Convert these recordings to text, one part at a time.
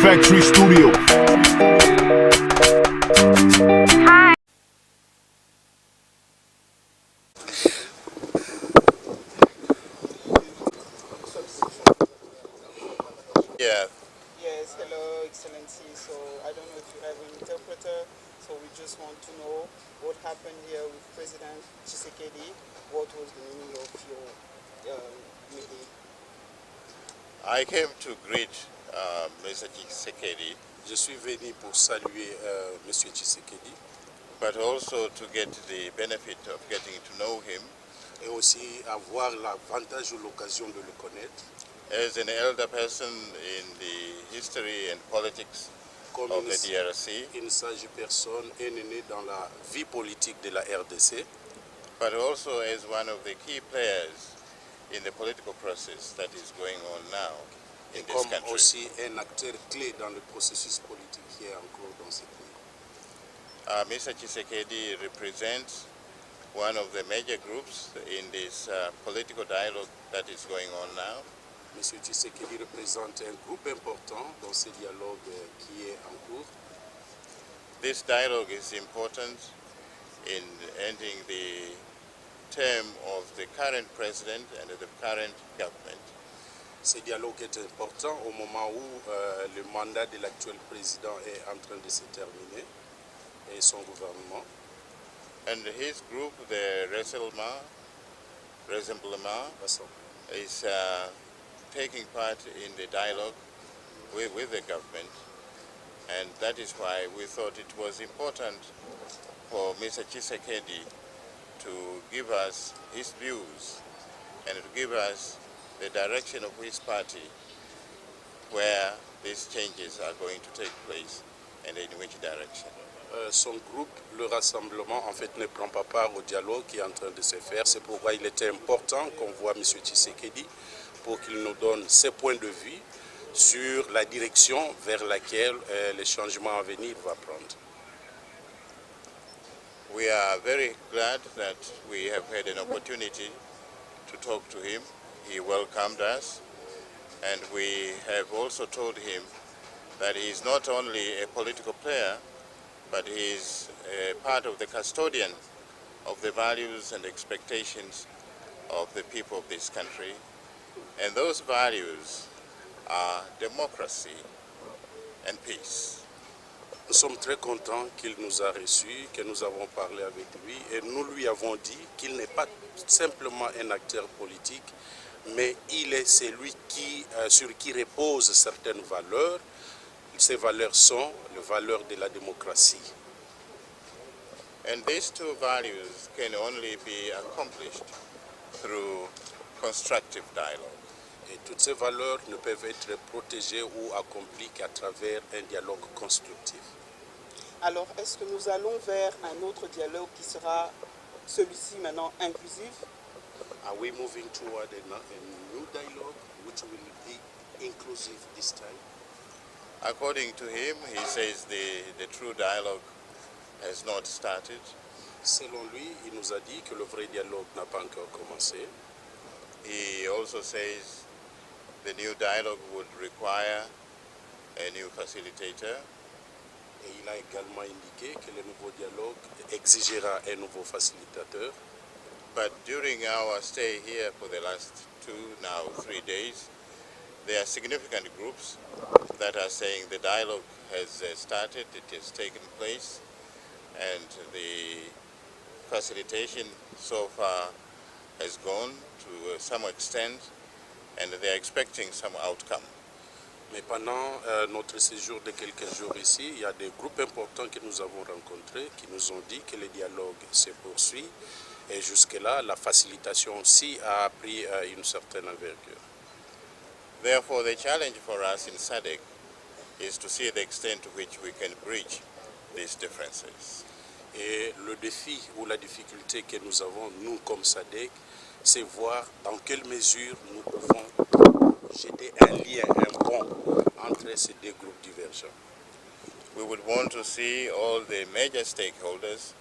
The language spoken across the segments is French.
Factory Studio. Yeah. Yes, hello, Excellency. So I don't know if you have an interpreter. So we just want to know what happened here with President Tshisekedi. What was the meaning of your meeting? I came to greet Mr. Tshisekedi, Je suis venu pour saluer M. Tshisekedi but also to get the benefit of getting to know him et aussi avoir l'avantage ou l'occasion de le connaître as an elder person in the history and politics comme of the DRC, une sage personne aînée dans la vie politique de la RDC, but also as one of the key players in the political process that is going on now in et this comme country. aussi un acteur clé dans le processus politique qui est en cours dans ce pays. Mr. Tshisekedi represents one of the major groups in this political dialogue that is going on now. M. Tshisekedi représente un groupe important dans ce dialogue qui est en cours. This dialogue is important in ending the term of the current president and the current government. Ce dialogue est important au moment où le mandat de l'actuel président est en train de se terminer et son gouvernement. And his group, the Rassemblement, is taking part in the dialogue with the government. And that is why we thought it was important for Mr. Tshisekedi to give us his views and to give us the direction of his party where these changes are going to take place and in which direction. Son groupe, le Rassemblement, en fait, ne prend pas part au dialogue qui est en train de se faire. C'est pourquoi il était important qu'on voit M. Tshisekedi pour qu'il nous donne ses points de vue sur la direction vers laquelle les changements à venir vont prendre. We are very glad that we have had an opportunity to talk to him. He welcomed us, and we have also told him that he is not only a political player, but he is a part of the custodian of the values and expectations of the people of this country. And those values are democracy and peace. Nous sommes très contents qu'il nous a reçus, que nous avons parlé avec lui et nous lui avons dit qu'il n'est pas simplement un acteur politique, mais il est celui sur qui reposent certaines valeurs. Ces valeurs sont les valeurs de la démocratie. And these two values can only be accomplished through constructive dialogue. Et toutes ces valeurs ne peuvent être protégées ou accomplies qu'à travers un dialogue constructif. Alors, est-ce que nous allons vers un autre dialogue qui sera celui-ci maintenant inclusif? Are we moving toward a new dialogue which will be inclusive this time? According to him, he says the true dialogue has not started. Selon lui, il nous a dit que le vrai dialogue n'a pas encore commencé. He also says the new dialogue would require a new facilitator. Et il a également indiqué que le nouveau dialogue exigera un nouveau facilitateur. But during our stay here for the last 3 days, there are significant groups that are saying the dialogue has started, it has taken place, and the facilitation so far has gone to some extent, and they are expecting some outcome. Mais pendant notre séjour de quelques jours ici, il y a des groupes importants que nous avons rencontrés qui nous ont dit que le dialogue se poursuit et jusque-là, la facilitation aussi a pris une certaine envergure. Therefore, the challenge for us in SADC is to see the extent to which we can bridge these differences. Et le défi ou la difficulté que nous avons, nous comme SADC, c'est voir dans quelle mesure nous pouvons jeter un lien, un pont entre ces deux groupes divergents. We would want to see all the major stakeholders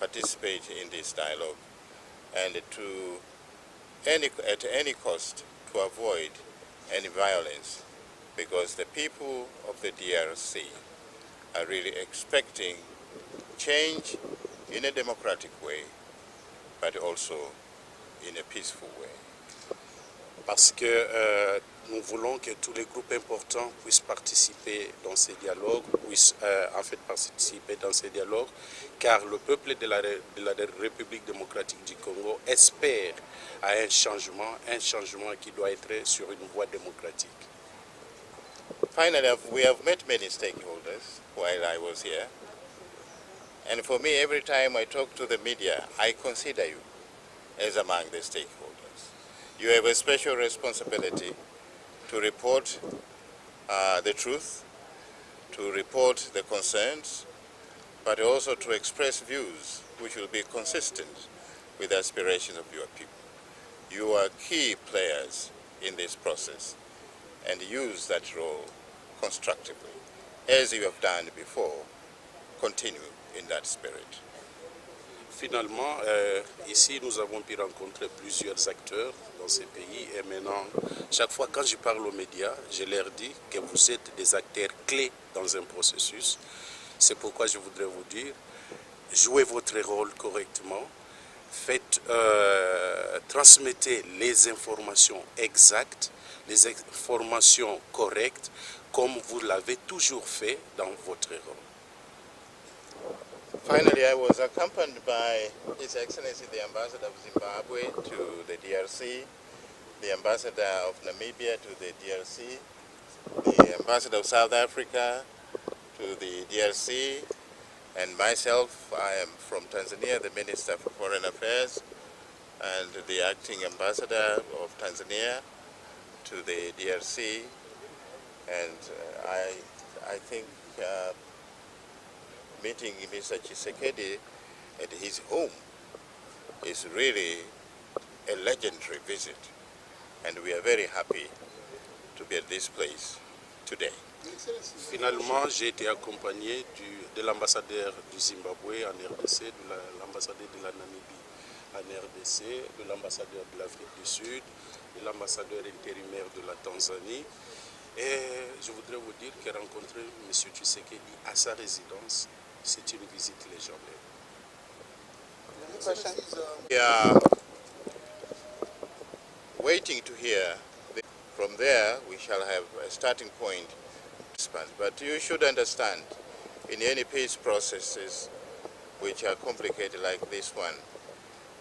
participate in this dialogue and at any cost to avoid any violence because the people of the DRC are really expecting change in a democratic way, but also in a peaceful way. Parce que nous voulons que tous les groupes importants puissent participer dans ces dialogues, car le peuple de la République démocratique du Congo espère à un changement qui doit être sur une voie démocratique. Finally, we have met many stakeholders while I was here, and for me, every time I talk to the media, I consider you as among the stakeholders. You have a special responsibility to report the truth, to report the concerns, but also to express views which will be consistent with the aspirations of your people. You are key players in this process, and use that role constructively. As you have done before, continue in that spirit. Finalement, ici, nous avons pu rencontrer plusieurs acteurs dans ces pays et maintenant, chaque fois quand je parle aux médias, je leur dis que vous êtes des acteurs clés dans un processus. C'est pourquoi je voudrais vous dire, jouez votre rôle correctement, transmettez les informations exactes, les informations correctes, comme vous l'avez toujours fait dans votre rôle. Finally, I was accompanied by His Excellency the Ambassador of Zimbabwe to the DRC, the Ambassador of Namibia to the DRC, the Ambassador of South Africa to the DRC, and myself, I am from Tanzania, the Minister for Foreign Affairs, and the Acting Ambassador of Tanzania to the DRC, and I think meeting Mr. Tshisekedi at his home is really a legendary visit, and we are very happy to be at this place today. Finalement, j'ai été accompagné de l'ambassadeur du Zimbabwe en RDC, de l'ambassadeur de la Namibie en RDC, de l'ambassadeur de l'Afrique du Sud, de l'ambassadeur intérimaire de la Tanzanie. Et je voudrais vous dire que rencontrer M. Tshisekedi à sa résidence, c'est une visite légendaire. We are waiting to hear. From there, we shall have a starting point. But you should understand, in any peace processes which are complicated like this one,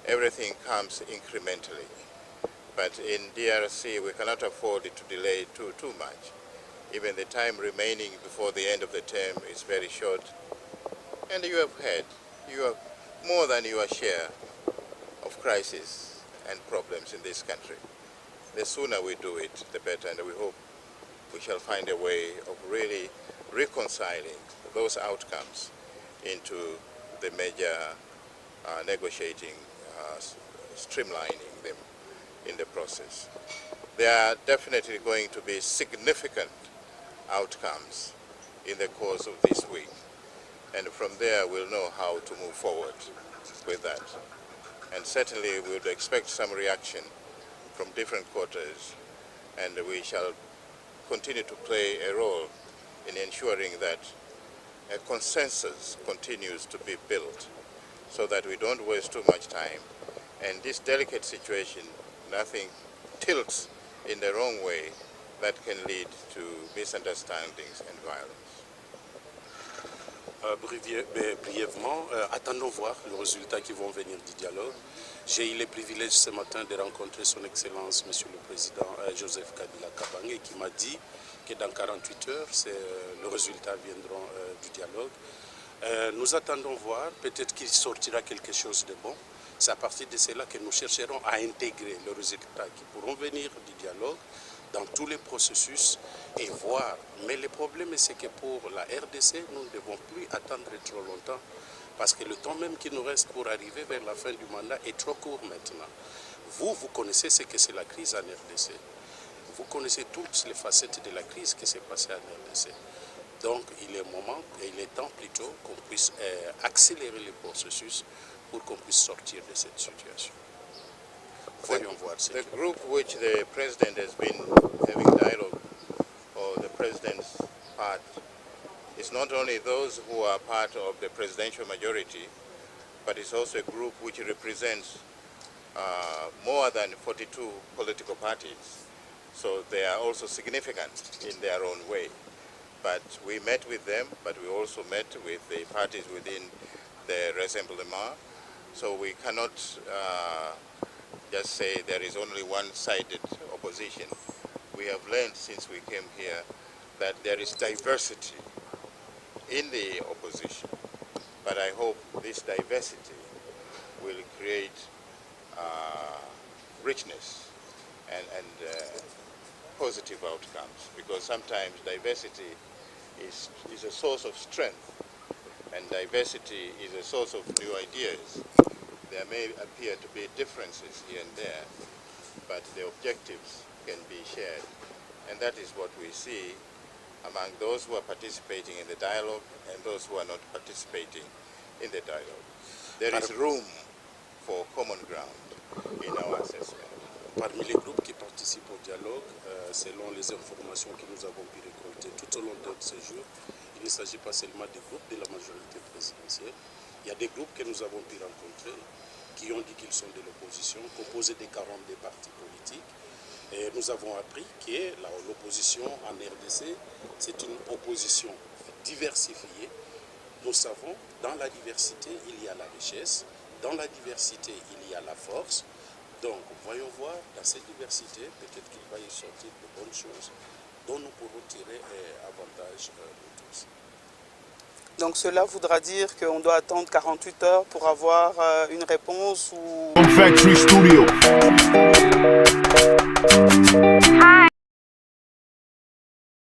everything comes incrementally. But in DRC, we cannot afford it to delay too much. Even the time remaining before the end of the term is very short. And you have had more than your share of crises and problems in this country. The sooner we do it, the better, and we hope we shall find a way of really reconciling those outcomes into the major negotiating, streamlining them in the process. There are definitely going to be significant outcomes in the course of this week. And from there, we'll know how to move forward with that. And certainly, we would expect some reaction from different quarters, and we shall continue to play a role in ensuring that a consensus continues to be built so that we don't waste too much time. And this delicate situation, nothing tilts in the wrong way that can lead to misunderstandings and violence. Brièvement, attendons voir le résultat qui vont venir du dialogue. J'ai eu le privilège ce matin de rencontrer son Excellence, Monsieur le Président Joseph Kabila Kabange, qui m'a dit que dans 48 heures, le résultat viendra du dialogue. Nous attendons voir, peut-être qu'il sortira quelque chose de bon. C'est à partir de cela que nous chercherons à intégrer les résultats qui pourront venir du dialogue dans tous les processus et voir. Mais le problème, c'est que pour la RDC, nous ne devons plus attendre trop longtemps parce que le temps même qui nous reste pour arriver vers la fin du mandat est trop court maintenant. Vous connaissez ce que c'est la crise en RDC. Vous connaissez toutes les facettes de la crise qui s'est passée en RDC. Donc, il est moment et il est temps plutôt qu'on puisse accélérer le processus pour qu'on puisse sortir de cette situation. Voyons voir. The group which the President has been having dialogue, or the president's part is not only those who are part of the presidential majority, but it's also a group which represents more than 42 political parties. So they are also significant in their own way. But we met with them, but we also met with the parties within the Rassemblement. So we cannot just say there is only one-sided opposition. We have learned since we came here that there is diversity in the opposition. But I hope this diversity will create richness and positive outcomes, because sometimes diversity is a source of strength, and diversity is a source of new ideas. There may appear to be differences here and there, but the objectives can be shared. And that is what we see among those who are participating in the dialogue and those who are not participating in the dialogue. There is room for common ground in our assessment. Parmi les groupes qui participent au dialogue, selon les informations que nous avons pu récolter tout au long de ce séjour, il ne s'agit pas seulement des groupes de la majorité présidentielle. Il y a des groupes que nous avons pu rencontrer qui ont dit qu'ils sont de l'opposition, composés de 42 partis politiques. Et nous avons appris que l'opposition en RDC, c'est une opposition diversifiée. Nous savons, dans la diversité, il y a la richesse. Dans la diversité, il y a la force. Donc, voyons voir, dans cette diversité, peut-être qu'il va y sortir de bonnes choses dont nous pourrons tirer avantage de tous. Donc cela voudra dire qu'on doit attendre 48 heures pour avoir une réponse ou... Factory Studio.